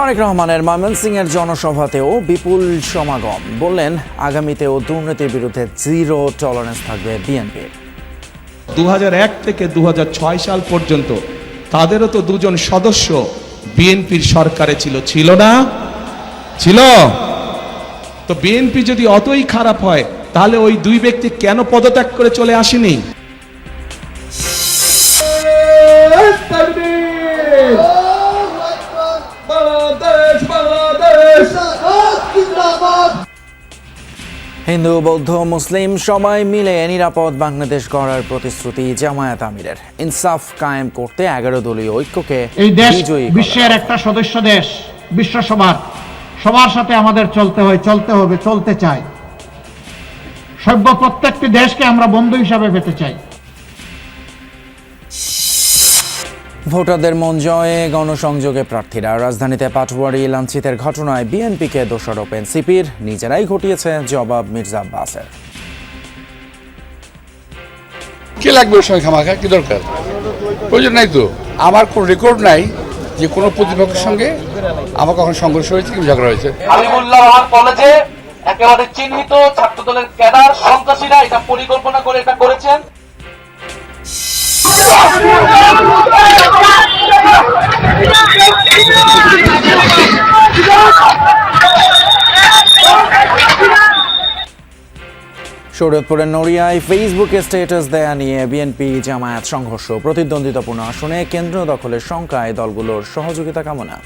তারেক রহমানের ময়মনসিংহের জনসভাতেও বিপুল সমাগম। বললেন আগামীতেও দুর্নীতির বিরুদ্ধে জিরো টলারেন্স থাকবে বিএনপির। 2001 থেকে 2006 সাল পর্যন্ত তাদেরও তো দুজন সদস্য বিএনপির সরকারে ছিল না? ছিল। তো বিএনপি যদি অতই খারাপ হয় তাহলে ওই দুই ব্যক্তি কেন পদত্যাগ করে চলে আসেনি? হিন্দু বৌদ্ধ মুসলিম সবাই মিলে নিরাপদ বাংলাদেশ গড়ার প্রতিশ্রুতি জামায়াত আমিরের। ইনসাফ কায়েম করতে 11 দলীয় ঐক্যকে এই দেশ বিশ্বের একটা সদস্য দেশ, বিশ্ব সবার সাথে আমাদের চলতে চাই। সভ্য প্রত্যেকটি দেশকে আমরা বন্ধু হিসাবে পেতে চাই। ভোটারদের মন জয়ে গণসংযোগে প্রার্থীরা। রাজধানীতে পাটওয়ারি লাঞ্ছিতের ঘটনায় বিএনপিকে দোষারোপ এনসিপির, নিজেরাই ঘটিয়েছে জবাব মির্জা আব্বাসের। কি লাগবে ওর সঙ্গে খামাখা, কি দরকার? প্রয়োজন নাই তো। আমার কোনো রেকর্ড নাই যে কোনো প্রতিপক্ষের সঙ্গে আমার কখন সংঘর্ষ হয়েছে কি ঝগড়া হয়েছে। আলিমুল্লাহ কলেজে একেবারে চিহ্নিত ছাত্রদলের ক্যাডার সন্ত্রাসীরা এটা পরিকল্পনা করে এটা করেছেন। শরীয়তপুরের নড়িয়ায় ফেসবুকে স্ট্যাটাস দেয়া নিয়ে বিএনপি জামায়াত সংঘর্ষ। প্রতিদ্বন্দ্বিতাপূর্ণ আসনে কেন্দ্র দখলের শঙ্কায় দলগুলোর সহযোগিতা কামনা।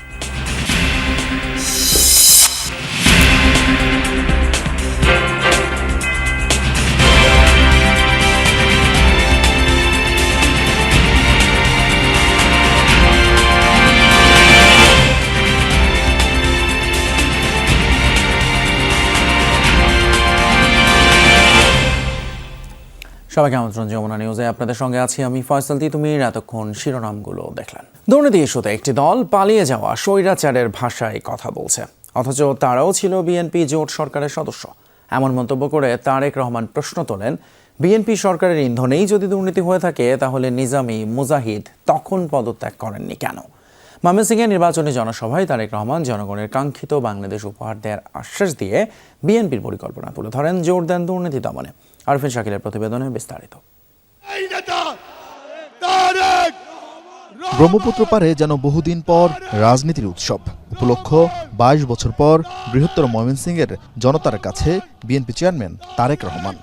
সবাইকে আমন্ত্রণ যমুনা নিউজে, আপনাদের সঙ্গে আছি আমি ফয়সাল। তুমি এতক্ষণ শিরোনামগুলো দেখলেন। দুর্নীতি ইস্যুতে একটি দল পালিয়ে যাওয়া স্বৈরাচারের ভাষায় কথা বলছে, অথচ তারাও ছিল বিএনপি জোট সরকারের সদস্য। এমন মন্তব্য করে তারেক রহমান প্রশ্ন তোলেন, বিএনপি সরকারের ইন্ধনেই যদি দুর্নীতি হয়ে থাকে তাহলে নিজামী মুজাহিদ তখন পদত্যাগ করেননি কেন? ময়মনসিংহে নির্বাচনী জনসভায় তারেক রহমান জনগণের কাঙ্ক্ষিত বাংলাদেশ উপহার দেওয়ার আশ্বাস দিয়ে বিএনপির পরিকল্পনা তুলে ধরেন, জোর দেন দুর্নীতি দমনে। আরফিন শাকিলের প্রতিবেদনে বিস্তারিত। ব্রহ্মপুত্র পারে যেন বহুদিন পর রাজনীতির উৎসব উপলক্ষ 22 বছর পর বৃহত্তর ময়মনসিংহের জনতার কাছে বিএনপি চেয়ারম্যান তারেক রহমান।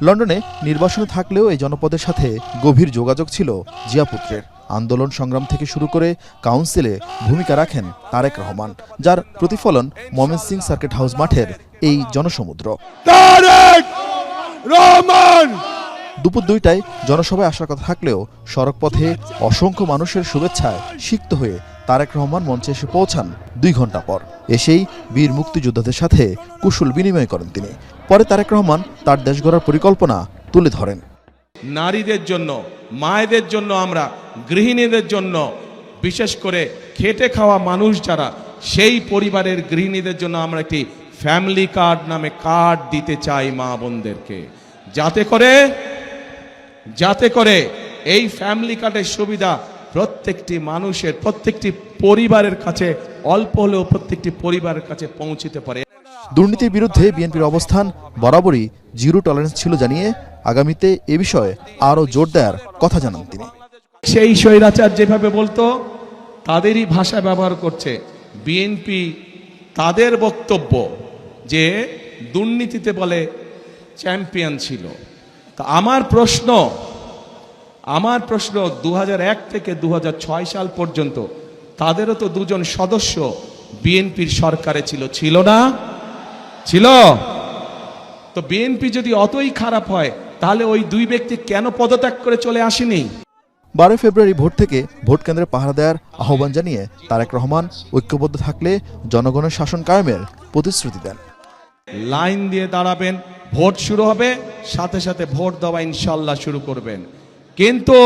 লন্ডনে নির্বাসনে থাকলেও এই জনপদের সাথে গভীর যোগাযোগ ছিল জিয়াপুত্রের। আন্দোলন সংগ্রাম থেকে শুরু করে কাউন্সিলে ভূমিকা রাখেন তারেক রহমান, যার প্রতিফলন ময়মনসিংহ সার্কিট হাউস মাঠের এই জনসমুদ্র। দুপুর 2টায় জনসভায় আসার কথা থাকলেও সড়কপথে অসংখ্য মানুষের শুভেচ্ছায় সিক্ত হয়ে তারেক রহমান মঞ্চে এসে পৌঁছান 2 ঘন্টা পর। এসেই বীর মুক্তিযোদ্ধাদের সাথে কুশল বিনিময় করেন তিনি। পরে তারেক রহমান তার দেশ গড়ার পরিকল্পনা তুলে ধরেন। নারীদের জন্য, মায়েদের জন্য, আমরা গৃহিণীদের জন্য, বিশেষ করে খেটে খাওয়া মানুষ যারা, সেই পরিবারের গৃহিণীদের জন্য আমরা একটি ফ্যামিলি কার্ড নামে কার্ড দিতে চাই মা বোনদেরকে, যাতে করে এই ফ্যামিলি কার্ডের সুবিধা প্রত্যেকটি মানুষের, প্রত্যেকটি পরিবারের কাছে, অল্প হলেও প্রত্যেকটি পরিবারের কাছে পৌঁছিতে পারে। দুর্নীতির বিরুদ্ধে বিএনপির অবস্থান বরাবরই জিরো টলারেন্স ছিল জানিয়ে আগামীতে এ বিষয়ে আরও জোর দেওয়ার কথা জানান তিনি। সেই স্বৈরাচার যেভাবে বলতো তাদেরই ভাষা ব্যবহার করছে বিএনপি। তাদের বক্তব্য যে দুর্নীতিতে বলে চ্যাম্পিয়ন ছিল। তা আমার প্রশ্ন 2001 থেকে 2006 সাল পর্যন্ত তাদেরও তো দুজন সদস্য বিএনপির সরকারে ছিল না? ছিল। তো বিএনপি যদি অতই খারাপ হয় তাহলে ওই দুই ব্যক্তি কেন পদত্যাগ করে চলে আসেনি? 12 ফেব্রুয়ারি ভোট থেকে ভোট কেন্দ্রে পাহারা দেওয়ার আহ্বান জানিয়ে তারেক রহমান ঐক্যবদ্ধ থাকলে জনগণের শাসন কায়েমের প্রতিশ্রুতি দেন। লাইন দিয়ে দাঁড়াবেন, ভোট শুরু হবে, সাথে সাথে ভোট দেওয়া ইনশাল্লাহ শুরু করবেন। কিন্তু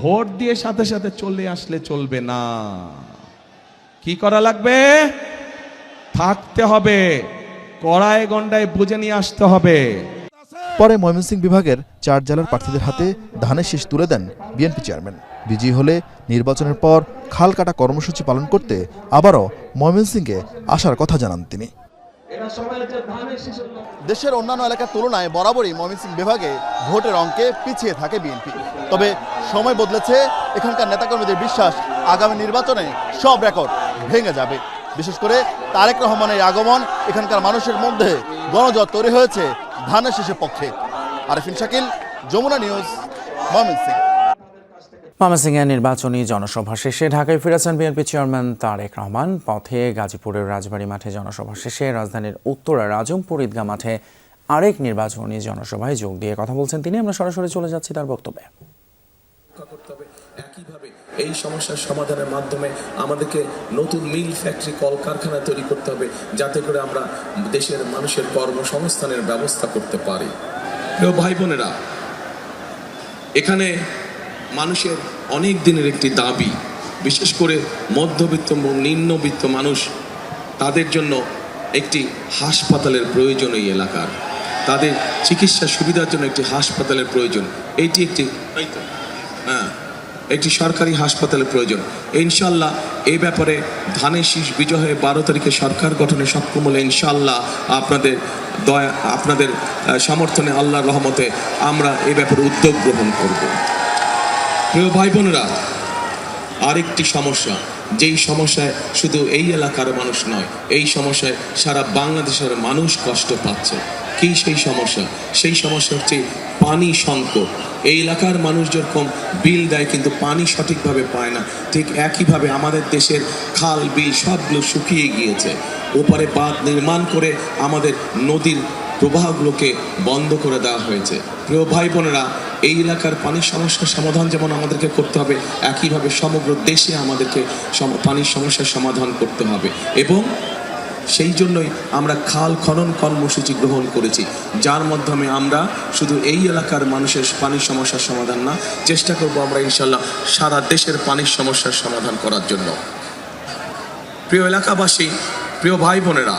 ভোট দিয়ে সাথে সাথে চলে আসলে চলবে না। কি করা লাগবে? থাকতে হবে, কড়ায় গন্ডায় বুঝে নিয়ে আসতে হবে। পরে ময়মনসিংহ বিভাগের 4 জেলার প্রার্থীদের হাতে ধানের শীষ তুলে দেন বিএনপি চেয়ারম্যান। বিজয়ী হলে নির্বাচনের পর খাল কাটা কর্মসূচি পালন করতে আবারও ময়মনসিংহে আসার কথা জানান তিনি। দেশের অন্যান্য এলাকার তুলনায় বরাবরই ময়মনসিংহ বিভাগে ভোটের অঙ্কে পিছিয়ে থাকে বিএনপি। তবে সময় বদলেছে, এখানকার নেতাকর্মীদের বিশ্বাস আগামী নির্বাচনে সব রেকর্ড ভেঙে যাবে। বিশেষ করে তারেক রহমানের আগমন এখানকার মানুষের মধ্যে গণজোয়ার তৈরি হয়েছে ধানের শীষের পক্ষে। আরিফিন শাকিল, যমুনা নিউজ, ময়মনসিংহ। ময়মনসিংহে নির্বাচনী জনসভা শেষে ঢাকায় ফিরেছেন বিএনপি চেয়ারম্যান তারেক রহমান। পথে গাজীপুরের রাজবাড়ী মাঠে জনসভা শেষে রাজধানীর উত্তরার আজমপুর ঈদগাহ মাঠে আরেক নির্বাচনী জনসভায় যোগ দিয়ে কথা বলছেন তিনি। আমরা সরাসরি চলে যাচ্ছি তার বক্তব্যে। একইভাবে এই সমস্যার সমাধানের মাধ্যমে আমাদেরকে নতুন মিল ফ্যাক্টরি কলকারখানা তৈরি করতে হবে, যাতে করে আমরা দেশের মানুষের কর্মসংস্থানের ব্যবস্থা করতে পারি। প্রিয় ভাই বোনেরা, এখানে মানুষের অনেক দিনের একটি দাবি, বিশেষ করে মধ্যবিত্ত এবং নিম্নবিত্ত মানুষ, তাদের জন্য একটি হাসপাতালের প্রয়োজন। এই এলাকার তাদের চিকিৎসা সুবিধার জন্য একটি হাসপাতালের প্রয়োজন। এইটি একটি সরকারি হাসপাতালের প্রয়োজন। ইনশাল্লাহ এই ব্যাপারে ধানের শীষ বিজয় হয়ে 12 তারিখে সরকার গঠনে সক্ষম হলে ইনশাল্লাহ আপনাদের সমর্থনে, আল্লাহর রহমতে আমরা এই ব্যাপারে উদ্যোগ গ্রহণ করব। প্রিয় ভাই বোনেরা, আরেকটি সমস্যা, যেই সমস্যায় শুধু এই এলাকার মানুষ নয়, এই সমস্যায় সারা বাংলাদেশের মানুষ কষ্ট পাচ্ছে। কি সেই সমস্যা? সেই সমস্যা হচ্ছে পানি সংকট। এই এলাকার মানুষ যেরকম বিল দেয় কিন্তু পানি সঠিকভাবে পায় না, ঠিক একইভাবে আমাদের দেশের খাল বিল সবগুলো শুকিয়ে গিয়েছে। ওপারে বাঁধ নির্মাণ করে আমাদের নদীর প্রবাহগুলোকে বন্ধ করে দেওয়া হয়েছে। প্রিয় ভাই বোনেরা, এই এলাকার পানির সমস্যার সমাধান যেমন আমাদেরকে করতে হবে, একইভাবে সমগ্র দেশে আমাদেরকে পানির সমস্যার সমাধান করতে হবে। এবং সেই জন্যই আমরা খাল খনন কর্মসূচি গ্রহণ করেছি, যার মাধ্যমে আমরা শুধু এই এলাকার মানুষের পানির সমস্যার সমাধান না, চেষ্টা করব আমরা ইনশাল্লাহ সারা দেশের পানির সমস্যার সমাধান করার জন্য। প্রিয় এলাকাবাসী, প্রিয় ভাই বোনেরা,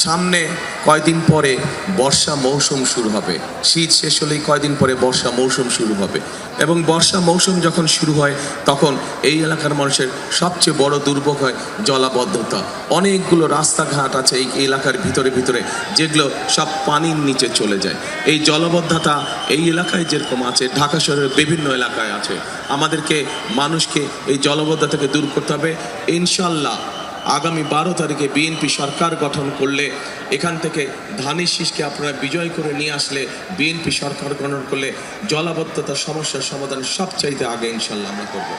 সামনে কয়দিন পরে বর্ষা মৌসুম শুরু হবে। শীত শেষ হলেই কয়দিন পরে বর্ষা মৌসুম শুরু হবে, এবং বর্ষা মৌসুম যখন শুরু হয় তখন এই এলাকার মানুষের সবচেয়ে বড় দুর্ভোগ হয় জলাবদ্ধতা। অনেকগুলো রাস্তাঘাট আছে এই এলাকার ভিতরে যেগুলো সব পানির নিচে চলে যায়। এই জলাবদ্ধতা এই এলাকায় যেরকম আছে, ঢাকা শহরের বিভিন্ন এলাকায় আছে। আমাদেরকে মানুষকে এই জলাবদ্ধতা থেকে দূর করতে হবে। ইনশাল্লাহ আগামী 12 তারিখে বিএনপি সরকার গঠন করলে, এখান থেকে ধানের শীষকে আপনারা বিজয় করে নিয়ে আসলে, বিএনপি সরকার গঠন করলে জলাবদ্ধতার সমস্যার সমাধান সবচাইতে আগে ইনশাল্লাহ আমরা করব।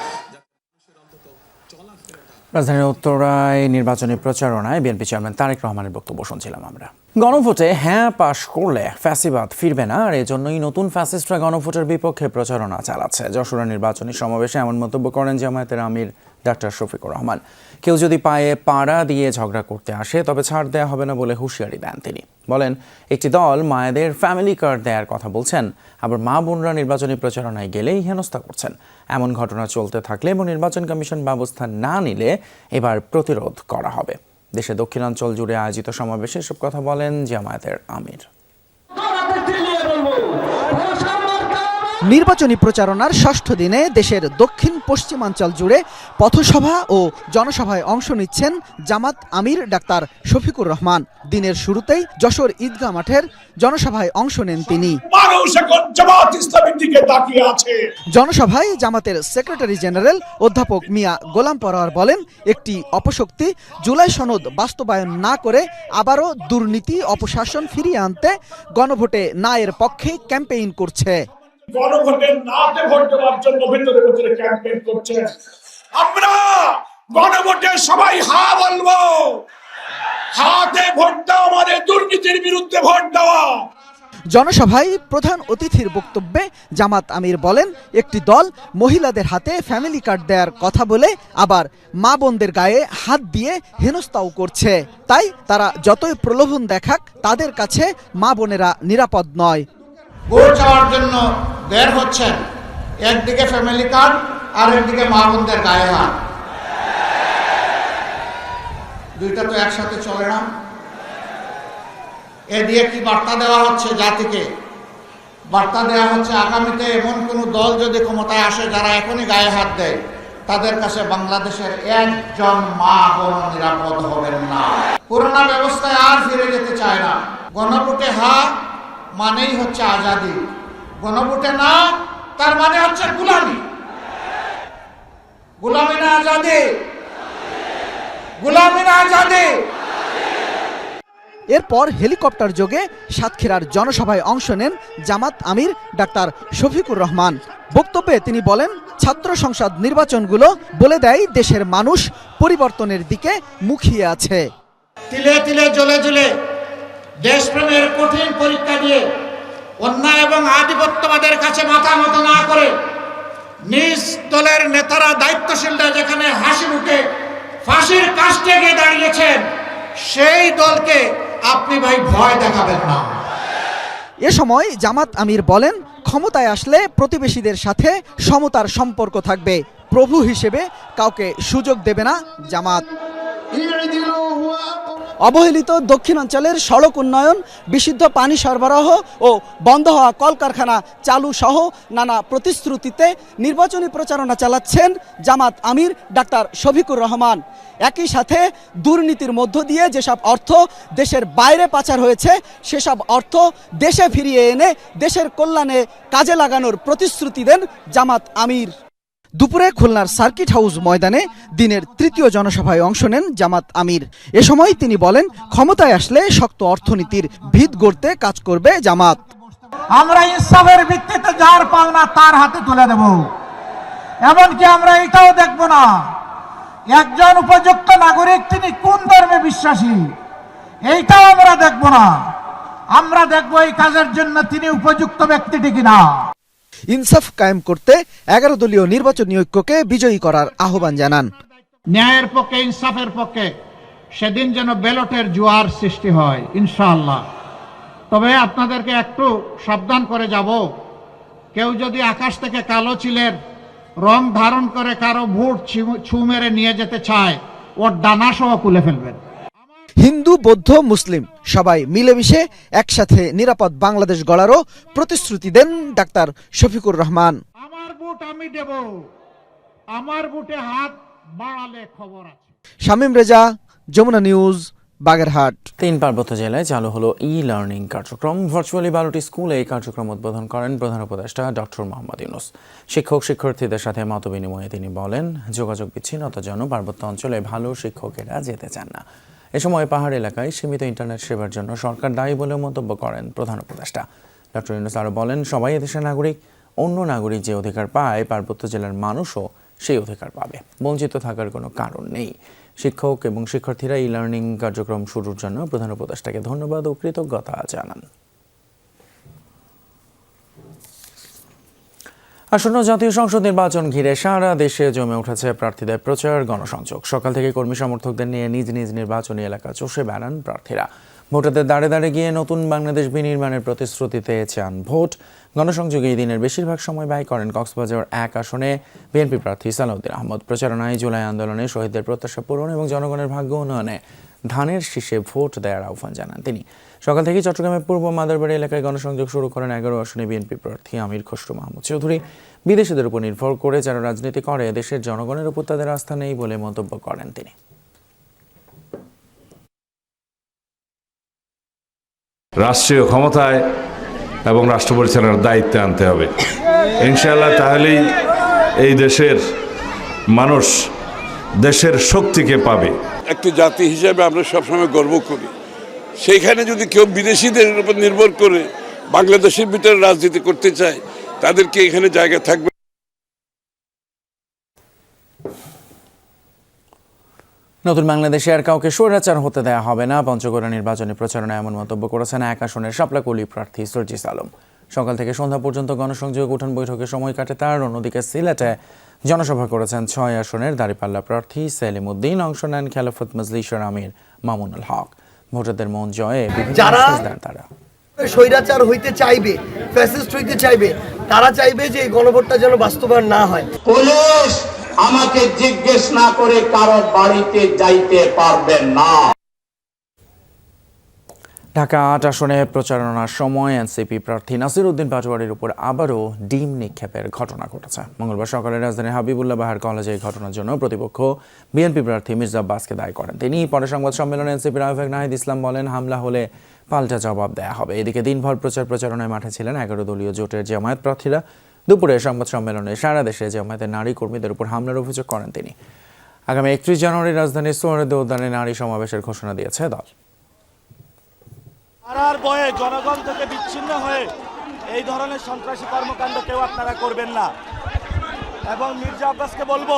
রাজধানীর উত্তরায় নির্বাচনী প্রচারণায় বিএনপি চেয়ারম্যান তারেক রহমানের বক্তব্য শুনছিলাম আমরা। গণভোটে হ্যাঁ পাশ করলে ফ্যাসিবাদ ফিরবে না, আর এজন্যই নতুন ফ্যাসিস্টরা গণভোটের বিপক্ষে প্রচারণা চালাচ্ছে। যশোরের নির্বাচনী সমাবেশে এমন মন্তব্য করেন জামায়াতের আমির ডাক্তার শফিকুর রহমান। কেউ যদি পায়ে পাড়া দিয়ে ঝগড়া করতে আসে তবে ছাড় দেওয়া হবে না বলে হুঁশিয়ারি দেন তিনি। বলেন, একটি দল মায়েদের ফ্যামিলি কার্ড দেওয়ার কথা বলছেন, আবার মা বোনরা নির্বাচনী প্রচারণায় গেলেই হেনস্থা করছেন। এমন ঘটনা চলতে থাকলে এবং নির্বাচন কমিশন ব্যবস্থা না নিলে এবার প্রতিরোধ করা হবে। দেশে দক্ষিণাঞ্চল জুড়ে আয়োজিত সমাবেশে এসব কথা বলেন জামায়াতের আমির। নির্বাচনী প্রচারণার ষষ্ঠ দিনে দেশের দক্ষিণ পশ্চিমাঞ্চল জুড়ে পথসভা ও জনসভায় অংশ নিচ্ছেন জামাত আমির ডাক্তার শফিকুর রহমান। দিনের শুরুতেই যশোর ঈদগাহ মাঠের জনসভায় অংশ নেন তিনি। জনসভায় জামাতের সেক্রেটারি জেনারেল অধ্যাপক মিয়া গোলাম পরোয়ার বলেন, একটি অপশক্তি জুলাই সনদ বাস্তবায়ন না করে আবারও দুর্নীতি অপশাসন ফিরিয়ে আনতে গণভোটে না এর পক্ষে ক্যাম্পেইন করছে। গণভোটে নাতে ভোট দেওয়ার জন্য ভিতরে ক্যাম্পেইন করছে। আমরা গণভোটে সবাই হা বলবো, হাতে ভোট দেওয়া মানে দুর্নীতির বিরুদ্ধে ভোট দেওয়া। জনসভায় প্রধান অতিথির বক্তব্যে জামাত আমির বলেন, একটি দল মহিলাদের হাতে ফ্যামিলি কার্ড দেওয়ার কথা বলে আবার মা বোনদের গায়ে হাত দিয়ে হেনস্থাও করছে। তাই তারা যতই প্রলোভন দেখাক তাদের কাছে মা বোনেরা নিরাপদ নয়। ভোট চাওয়ার জন্য বের হচ্ছেন, একদিকে ফ্যামিলি কার্ড আর একদিকে মা বোনদের গায়ে হাত, দুইটা তো একসাথে চলে না। এ দিয়ে কি বার্তা দেওয়া হচ্ছে জাতিকে? বার্তা দেওয়া হচ্ছে আগামীতে এমন কোন দল যদি ক্ষমতায় আসে যারা এখনই গায়ে হাত দেয়, তাদের কাছে বাংলাদেশের একজন মা বোন নিরাপদ হবেন না। পুরোনো ব্যবস্থায় আর ফিরে যেতে চায় না। গণভোটে হা মানেই হচ্ছে আজাদি, গণভোটে না তার মানে হচ্ছে গোলামি। গোলামি না আজাদি, গোলামি না আজাদি। এরপর হেলিকপ্টার যোগে সাতক্ষীরার জনসভায় অংশ নেন জামাত আমির ডাক্তার শফিকুর রহমান। বক্তব্যে তিনি বলেন, ছাত্র সংসদ নির্বাচনগুলো বলে দেয় দেশের মানুষ পরিবর্তনের দিকে মুখিয়ে আছে। তিলে তিলে জ্বলে জ্বলে দেশপ্রেমের কঠিন পরীক্ষা দিয়ে অন্যায় এবং আধিপত্যবাদের কাছে মাথা নত না করে নিজ দলের নেতারা, দায়িত্বশীলরা যেখানে হাসি মুখে ফাঁসির কাস্টে গিয়ে দাঁড়িয়েছেন, সেই দলকে আপনি ভাই ভয় দেখাবেন না। এ সময় জামাত আমির বলেন, ক্ষমতায় আসলে প্রতিবেশীদের সাথে সমতার সম্পর্ক থাকবে, প্রভু হিসেবে কাউকে সুযোগ দেবে না জামাত। অবহেলিত দক্ষিণাঞ্চলের সড়ক উন্নয়ন, বিশুদ্ধ পানি সরবরাহ ও বন্ধ হওয়া কলকারখানা চালু সহ নানা প্রতিশ্রুতিতে নির্বাচনী প্রচারণা চালাচ্ছেন জামাত আমির ডাক্তার শফিকুর রহমান। একই সাথে দুর্নীতির মধ্য দিয়ে যেসব অর্থ দেশের বাইরে পাচার হয়েছে, সেসব অর্থ দেশে ফিরিয়ে এনে দেশের কল্যাণে কাজে লাগানোর প্রতিশ্রুতি দেন জামাত আমির। দুপুরে খুলনার সার্কিট হাউস ময়দানে দিনের তৃতীয় জনসভায় অংশ নেন জামাত আমির। এ সময় তিনি বলেন, ক্ষমতায় আসলে শক্ত অর্থনীতির ভিত গড়তে কাজ করবে জামাত। আমরা ইনসাফের ভিত্তিতে যার পাওনা তার হাতে তুলে দেব। এমনকি আমরা এটাও দেখব না একজন উপযুক্ত নাগরিক তিনি কোন ধর্মে বিশ্বাসী, এইটাও আমরা দেখব না। আমরা দেখব এই কাজের জন্য তিনি উপযুক্ত ব্যক্তিটি কিনা। ইনসাফ কায়েম করতে 11 দলীয় নির্বাচনী ঐক্যকে বিজয়ী করার আহ্বান জানান। ন্যায়ের পক্ষে, ইনসাফের পক্ষে সেদিন যেন ব্যালটের জোয়ার সৃষ্টি হয় ইনশাআল্লাহ। তবে আপনাদেরকে একটু সাবধান করে যাব, কেউ যদি আকাশ থেকে কালো চিলের রং ধারণ করে কারো ভোট ছু মেরে নিয়ে যেতে চায়, ওর ডানা সহ খুলে ফেলবেন। হিন্দু, বৌদ্ধ, মুসলিম সবাই মিলেমিশে একসাথে নিরাপদ বাংলাদেশ গড়ারও প্রতিশ্রুতি দেন ডাক্তার শফিকুর রহমান। আমার ভোট আমি দেব, আমার ভোটে হাত বাড়ালে খবর আছে। শামীম রেজা, যমুনা নিউজ, বাগেরহাট। 3 পার্বত্য জেলায় চালু হলো ই-লার্নিং কার্যক্রম। ভার্চুয়ালি 12টি স্কুলে এই কার্যক্রম উদ্বোধন করেন প্রধান উপদেষ্টা ডক্টর মোহাম্মদ ইউনূস। শিক্ষক-শিক্ষার্থীদের সাথে মতবিনিময়ে তিনি বলেন, যোগাযোগ বিচ্ছিন্নতার জন্য পার্বত্য অঞ্চলে ভালো শিক্ষকেরা যেতে চান না। এ সময় পাহাড় এলাকায় সীমিত ইন্টারনেট সেবার জন্য সরকার দায়ী বলে মন্তব্য করেন প্রধান উপদেষ্টা। ডক্টর ইউনূস আরও বলেন, সবাই এদেশের নাগরিক, অন্য নাগরিক যে অধিকার পায় পার্বত্য জেলার মানুষও সেই অধিকার পাবে, বঞ্চিত থাকার কোনো কারণ নেই। শিক্ষক এবং শিক্ষার্থীরা ই-লার্নিং কার্যক্রম শুরুর জন্য প্রধান উপদেষ্টাকে ধন্যবাদ ও কৃতজ্ঞতা জানান। আসন্ন জাতীয় সংসদ নির্বাচন ঘিরে সারা দেশে জমে উঠেছে প্রার্থীদের প্রচার, গণসংযোগ। সকাল থেকে কর্মী সমর্থকদের নিয়ে নিজ নিজ নির্বাচনী এলাকা চষে বেড়ান প্রার্থীরা। ভোটারদের দাঁড়ে দাঁড়ে গিয়ে নতুন বাংলাদেশ বিনির্মাণের প্রতিশ্রুতিতে চান ভোট। গণসংযোগে এই দিনের বেশিরভাগ সময় ব্যয় করেন কক্সবাজার 1 আসনে বিএনপি প্রার্থী সালাউদ্দিন আহমদ। প্রচারণায় জুলাই আন্দোলনে শহীদদের প্রত্যাশা পূরণ এবং জনগণের ভাগ্য উন্নয়নে ধানের শীষে ভোট দেওয়ার আহ্বান জানান তিনি। সকাল থেকে চট্টগ্রামের পূর্ব মাদারবাড়ি এলাকায় গণসংযোগ শুরু করেন 11 আসনে বিএনপি প্রার্থী আমির খসরু মাহমুদ চৌধুরী। বিদেশিদের উপর নির্ভর করে যারা রাজনীতি করে, দেশের জনগণের উপর তাদের আস্থা নেই বলে মন্তব্য করেন তিনি। রাষ্ট্রীয় ক্ষমতায় এবং রাষ্ট্র পরিচালনার দায়িত্বে আনতে হবে ইনশাআল্লাহ। তাহলেই এই দেশের মানুষ দেশের শক্তিকে পাবে। একটি জাতি হিসেবে আমরা সবসময় গর্ব করি। সেইখানে যদি কেউ বিদেশিদের উপর নির্ভর করে বাংলাদেশের ভিতরে রাজনীতি করতে চায়, তাদেরকে এখানে জায়গা থাকবে। নতুন বাংলাদেশে আর কাউকে স্বৈরাচার হতে দেওয়া হবে না। পঞ্চগড় নির্বাচনী প্রচারণায় এমন মন্তব্য করেছেন 1 আসনের শাপলাকলি প্রার্থী সরজিস আলম। সকাল থেকে সন্ধ্যা পর্যন্ত গণসংযোগ উঠান বৈঠকে সময় কাটে তার। অন্যদিকে সিলেটে জনসভা করেছেন 6 আসনের দাঁড়িপাল্লা প্রার্থী সেলিম উদ্দিন। অংশ নেন খেলাফত মজলিসের আমির মামুনুল হক। ভোটারদের মন জয়ে তারা স্বৈরাচার হইতে চাইবে, ফ্যাসিস্ট হইতে চাইবে, তারা চাইবে যে এই গণভোটটা যেন বাস্তবায়ন না হয়। পুলিশ আমাকে জিজ্ঞেস না করে কারো বাড়িতে যাইতে পারবেন না। ঢাকা ৮ আসনে প্রচারণার সময় এনসিপি প্রার্থী নাসির উদ্দিন পাটোয়ারির উপর আবারও ডিম নিক্ষেপের ঘটনা ঘটেছে। মঙ্গলবার সকালে রাজধানীর হাবিবুল্লাহ বাহার কলেজে এই ঘটনার জন্য প্রতিপক্ষ বিএনপি প্রার্থী মির্জা আব্বাসকে দায়ী করেন তিনি। পরে সংবাদ সম্মেলনে এনসিপির আহ্বায়ক নাহিদ ইসলাম বলেন, হামলা হলে পাল্টা জবাব দেয়া হবে। এদিকে দিনভর প্রচারণায় মাঠে ছিলেন 11 দলীয় জোটের জামায়াত প্রার্থীরা। দুপুরে সংবাদ সম্মেলনে সারা দেশে জামায়াতের নারী কর্মীদের উপর হামলার অভিযোগ করেন তিনি। আগামী 31 জানুয়ারি রাজধানীর সোহরাওয়ার্দী উদ্যানে নারী সমাবেশের ঘোষণা দিয়েছে দল। মারার ভয়ে জনগণ থেকে বিচ্ছিন্ন হয়ে এই ধরনের সন্ত্রাসী কর্মকাণ্ড কেউ আপনারা করবেন না এবং মির্জা আব্বাসকে বলবো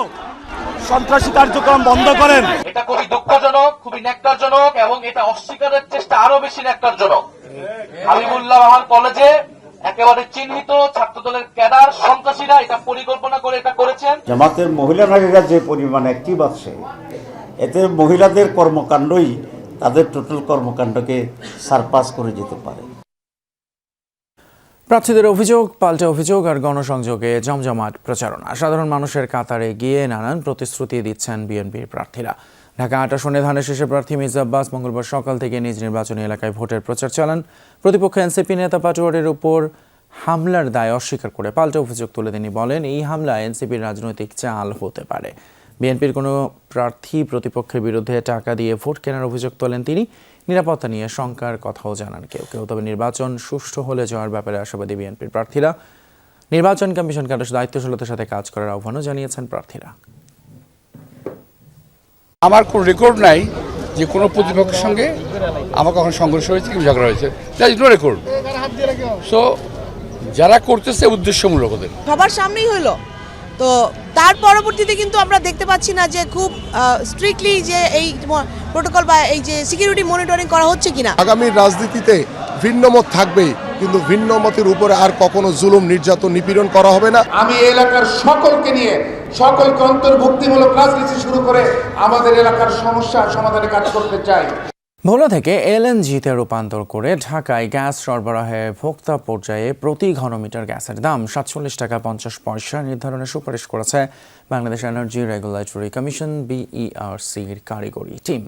সন্ত্রাসী কার্যক্রম বন্ধ করেন। এটা খুবই দুঃখজনক, খুবই ন্যাক্কারজনক এবং এটা অস্বীকারের চেষ্টা আরো বেশি ন্যাক্কারজনক। হাবিবুল্লাহ বাহার কলেজে একেবারে চিহ্নিত ছাত্রদলের ক্যাডার সন্ত্রাসীরা এটা পরিকল্পনা করে এটা করেছেন। জামাতের মহিলা নারীরা যে পরিমাণে অ্যাক্টিভ আছে, এতে মহিলাদের কর্মকাণ্ডই তাদের টোটাল কর্মকাণ্ডকে সারপাস করে যেতে পারে। প্রার্থীদের অভিযোগ, পাল্টা অভিযোগ আর গণসংযোগে জমজমাট প্রচারণা। সাধারণ মানুষের কাতারে গিয়ে নানান প্রতিশ্রুতি দিচ্ছেন বিএনপির প্রার্থীরা। ঢাকা 8 আসনে ধানের শীষের প্রার্থী মির্জা আব্বাস মঙ্গলবার সকাল থেকে নিজ নির্বাচনী এলাকায় ভোটের প্রচার চালান। প্রতিপক্ষ এনসিপি নেতা পাটোয়ারির উপর হামলার দায় অস্বীকার করে পাল্টা অভিযোগ তুলে তিনি বলেন, এই হামলা এনসিপির রাজনৈতিক চাল হতে পারে। বিএনপির কোনো প্রার্থী প্রতিপক্ষের বিরুদ্ধে টাকা দিয়ে ভোট কেনার অভিযোগ তোলেন তিনি। নিরাপত্তা নিয়ে শঙ্কার কথাও জানান কেউ কেউ। তবে নির্বাচন সুষ্ঠু হলে যাওয়ার ব্যাপারে আশাবাদী বিএনপির প্রার্থীরা। নির্বাচন কমিশনকে আরও দায়িত্বশীলতার সাথে কাজ করার আহ্বানও জানিয়েছেন প্রার্থীরা। আমার কোনো রেকর্ড নাই যে কোনো প্রতিপক্ষের সঙ্গে আমার কখন সংঘর্ষ হয়েছে কি ঝগড়া হয়েছে, that is no record. So যারা করতেছে উদ্দেশ্যমূলক ওদের সবার সামনেই হলো, তো তার পরবর্তীতে কিন্তু আমরা দেখতে পাচ্ছি না যে খুব স্ট্রিক্টলি যে এই প্রোটোকল বা এই যে সিকিউরিটি মনিটরিং করা হচ্ছে কিনা। আগামী রাজনীতিতে ভিন্ন মত থাকবে, কিন্তু ভিন্ন মতের উপরে আর কখনো জুলুম, নির্যাতন, নিপীড়ন করা হবে না। আমি এলাকার সকলকে নিয়ে সকলকে অন্তর্ভুক্তিমূলক রাজনীতি শুরু করে আমাদের এলাকার সমস্যা সমাধানে কাজ করতে চাই। ভোলা থেকে এলএনজিতে রূপান্তর করে ঢাকায় গ্যাস সরবরাহে ভোক্তা পর্যায়ে প্রতি ঘনমিটার গ্যাসের দাম 47 টাকা 50 পয়সা নির্ধারণের সুপারিশ করেছে বাংলাদেশ এনার্জি রেগুলেটরি কমিশন BERCর কারিগরি টিম।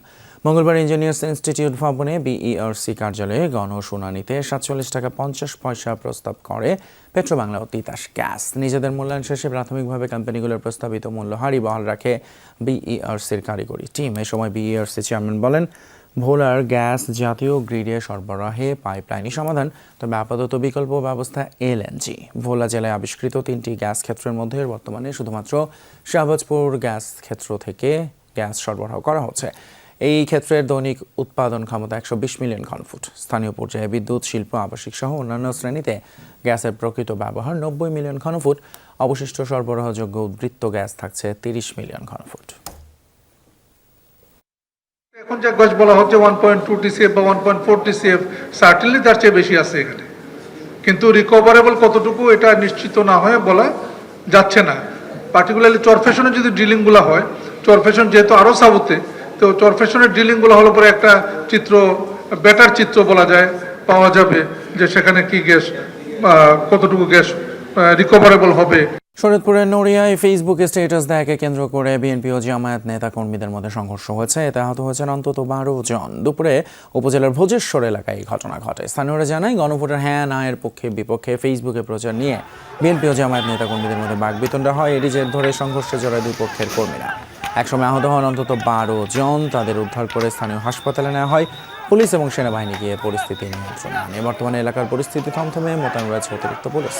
মঙ্গলবার ইঞ্জিনিয়ার্স ইনস্টিটিউট ভবনে BERC কার্যালয়ে গণশুনানিতে 47 টাকা 50 পয়সা প্রস্তাব করে পেট্রোবাংলা ও তিতাস গ্যাস। নিজেদের মূল্যায়ন শেষে প্রাথমিকভাবে কোম্পানিগুলোর প্রস্তাবিত মূল্যহারই বহাল রাখে BERCর কারিগরি টিম। এ সময় BERC চেয়ারম্যান বলেন, ভোলার গ্যাস জাতীয় গ্রিডে সরবরাহে পাইপলাইনই সমাধান, তবে আপাতত বিকল্প ব্যবস্থা এলএনজি। ভোলা জেলায় আবিষ্কৃত 3টি গ্যাস ক্ষেত্রের মধ্যে বর্তমানে শুধুমাত্র শাহবাজপুর গ্যাস ক্ষেত্র থেকে গ্যাস সরবরাহ করা হচ্ছে। এই ক্ষেত্রের দৈনিক উৎপাদন ক্ষমতা 120 মিলিয়ন ঘনফুট। স্থানীয় পর্যায়ে বিদ্যুৎ, শিল্প, আবাসিক সহ অন্যান্য শ্রেণীতে গ্যাসের প্রকৃত ব্যবহার 90 মিলিয়ন ঘনফুট। অবশিষ্ট সরবরাহযোগ্য উদ্বৃত্ত গ্যাস থাকছে 30 মিলিয়ন ঘনফুট। এখন যে গ্যাস বলা হচ্ছে 1.2 TCF বা 1.4 TCF, সার্টেনলি তার চেয়ে বেশি আছে এখানে, কিন্তু রিকভারেবল কতটুকু এটা নিশ্চিত না হয়ে বলা যাচ্ছে না। পার্টিকুলারলি চরফেশনের যদি ড্রিলিংগুলো হয়, চরফেশন যেহেতু আরও সাউথে, তো চরফেশনের ড্রিলিংগুলো হলো পরে একটা চিত্র, বেটার চিত্র বলা যায় পাওয়া যাবে যে সেখানে কি গ্যাস, কতটুকু গ্যাস রিকভারেবল হবে। শরীয়তপুরের নড়িয়ায় ফেসবুকে স্ট্যাটাস দেয়াকে কেন্দ্র করে বিএনপি ও জামায়াত নেতা কর্মীদের মধ্যে সংঘর্ষ হয়েছে। এতে আহত হয়েছেন অন্তত 12 জন। দুপুরে উপজেলার ভোজেশ্বর এলাকায় এই ঘটনা ঘটে। স্থানীয়রা জানায়, গণভোটের হ্যাঁ না এর পক্ষে বিপক্ষে ফেসবুকে প্রচার নিয়ে বিএনপি ও জামায়াত নেতা কর্মীদের মধ্যে বাকবিতণ্ডা হয়। এরই জের ধরে সংঘর্ষে জড়ায় দুই পক্ষের কর্মীরা। একসময় আহত হন অন্তত 12 জন। তাদের উদ্ধার করে স্থানীয় হাসপাতালে নেওয়া হয়। পুলিশ এবং সেনাবাহিনী গিয়ে পরিস্থিতি নিয়ন্ত্রণে আনে। বর্তমানে এলাকার পরিস্থিতি থমথমে, মোতায়েন রয়েছে অতিরিক্ত পুলিশ।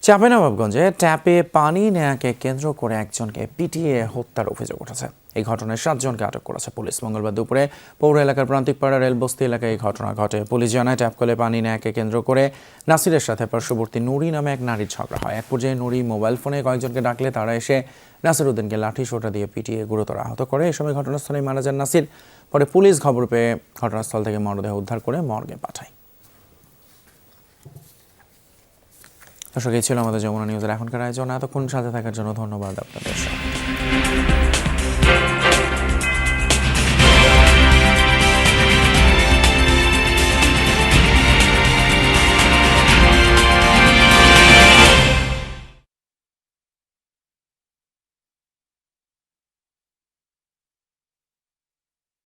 চাঁপাইনবাবগঞ্জে ট্যাপে পানি নেয়াকে কেন্দ্র করে একজনকে পিটিয়ে হত্যার অভিযোগ উঠেছে। এই ঘটনায় 7 জনকে আটক করেছে পুলিশ। মঙ্গলবার দুপুরে পৌর এলাকার প্রান্তিকপাড়া রেলবস্তি এলাকায় এই ঘটনা ঘটে। পুলিশ জানায়, ট্যাপ কলে পানি নেয়াকে কেন্দ্র করে নাসিরের সাথে পার্শ্ববর্তী নুরি নামে এক নারীর ঝগড়া হয়। এক পর্যায়ে নুরি মোবাইল ফোনে কয়েকজনকে ডাকলে তারা এসে নাসির উদ্দিনকে লাঠি সোঁটা দিয়ে পিটিয়ে গুরুতর আহত করে। এই সময় ঘটনাস্থলে মারা যান নাসির। পরে পুলিশ খবর পেয়ে ঘটনাস্থল থেকে মরদেহ উদ্ধার করে মর্গে পাঠায়। দর্শক, এই ছিল আমাদের যমুনা নিউজের এখনকার আয়োজন। এতক্ষণ সাথে থাকার জন্য ধন্যবাদ আপনাদের।